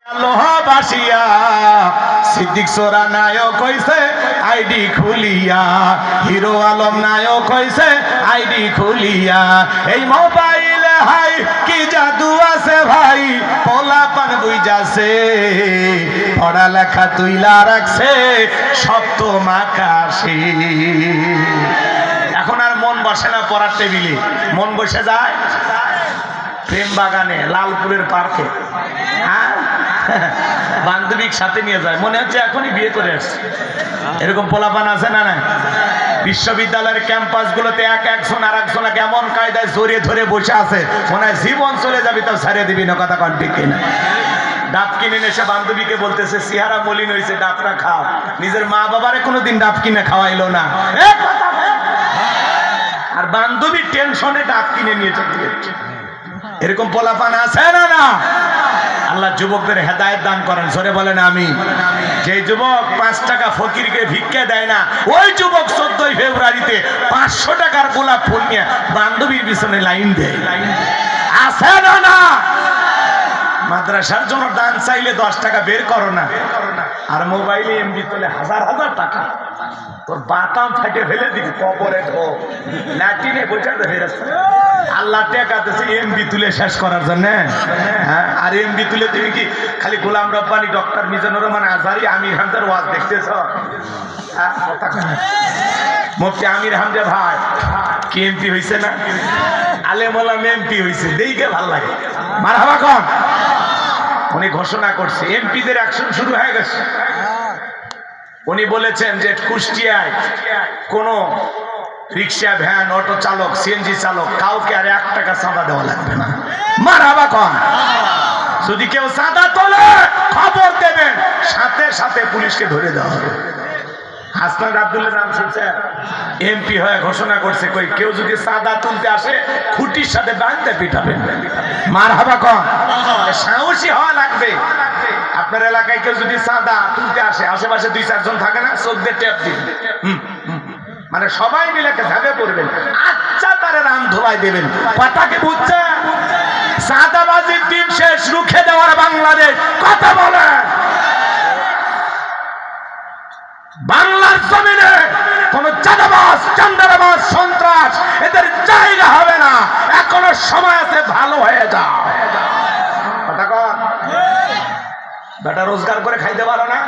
লোহা বাসিয়া সিদ্দিক সোরা নায়ক হইছে আইডি খুলিয়া, হিরো আলম নায়ক হইছে আইডি খুলিয়া। এই মোবাইলে হাই কি জাদু আছে ভাই, পোলাপান বুঝাছে পড়ালেখা তুইলা রাখছে সপ্ত মাকাশি। এখন আর মন বসে না পড়ার টেবিলে, মন বসে যায় প্রেম বাগানে, লালপুরের পার্কে, হ্যাঁ বান্ধবীর সাথে নিয়ে যায়, মনে হচ্ছে এখনই বিয়ে করে আসছে। এরকম পোলাপান আছে না? না, বিশ্ববিদ্যালয়ের ক্যাম্পাস গুলোতে একজন আর একজনকে এমন কায়দায় জড়িয়ে ধরে বসে আছে, মনে হয় জীবন চলে যাবি তাও ছাড়িয়ে দিবি না। কথা কন ঠিক কিনা? ডাব কিনে এসে বান্ধবীকে বলতেছে চেহারা মলিন হয়েছে, ডাবটা খাও। নিজের মা বাবারে কোনোদিন ডাব কিনে খাওয়াইলো না, আর বান্ধবী টেনশনে ডাব কিনে নিয়ে চলে যাচ্ছে। এরকম পোলাপান আছে না? না। আল্লাহ যুবকদের হেদায়েত দান করেন, জোরে বলেন আমি। যে যুবক 5 টাকা ফকিরকে ভিক্ষা দেয় না, ওই যুবক 14 ফেব্রুয়ারিতে 500 টাকার গোলাপ ফুল নিয়ে বান্ধবীর পিছনে লাইন দেয়, আছে না? না। মাদ্রাসার জন্য দান চাইলে 10 টাকা বের করো না, আর মোবাইলে এমবি তোলে হাজার হাজার টাকা, তোর বাতাম ফাটে ফেলে দিবি কবরে ঢোক, ল্যাটিনে বোঝাতে ফেরেছে। আল্লাহ টাকা দিয়েছে এমবি তুলে শেষ করার জন্য, হ্যাঁ। আর এমবি তুলে তুমি কি খালি গোলাম রব্বানী, ডক্টর মিজানুর রহমান আজহারি, আমির হামজার ওয়াজ দেখতেছ? মুফতি আমির হামজা ভাই কি এমপি হয়েছে না? আলেম ওলাম এমপি হয়েছে, দেখে ভাল লাগে। মারহাবা কোন? উনি ঘোষণা করছে এমপিদের অ্যাকশন শুরু হয়ে গেছে। উনি বলেছেন যে কুষ্টিয়ায় কোন রিক্সা, ভ্যান, অটো চালক, সিএনজি চালক কাউকে আর 1 টাকা চাঁদা দেওয়া লাগবে না। মারহাবা কোন? যদি কেউ চাঁদা তোলে খবর দেবেন, সাথে সাথে পুলিশকে ধরে দেওয়া হবে। হাসনাত আব্দুল্লাহ নাম শুনছেন? এমপি হয়ে ঘোষণা করছে কই কেউ যদি চাঁদা তুলতে আসে খুঁটির সাথে বাঁধতে পিটাবেন। মারহাবা কোন? সাহসী হওয়া লাগবে। আপনার এলাকায় কেউ যদি চাঁদা তুলতে আসে, আশেপাশে 2-4 জন থাকে না, চোখ দিয়ে ট্যাপ দিন, মানে সবাই মিলে ঝাঁপে পড়বেন, আচ্ছা তারে রাম ধোলাই দেবেন। কথা কি বুঝছে? চাঁদাবাজির দিন শেষ, রুখে দেওয়ার বাংলাদেশ। কথা বলে বাংলার জমিনে কোন চাঁদাবাজ, চান্দাবাজ, সন্ত্রাস এদের জায়গা হবে না। এখনো সময় আছে, ভালো হয়ে যাও। কথা কন, বেটা রোজগার করে খাইতে পারো না?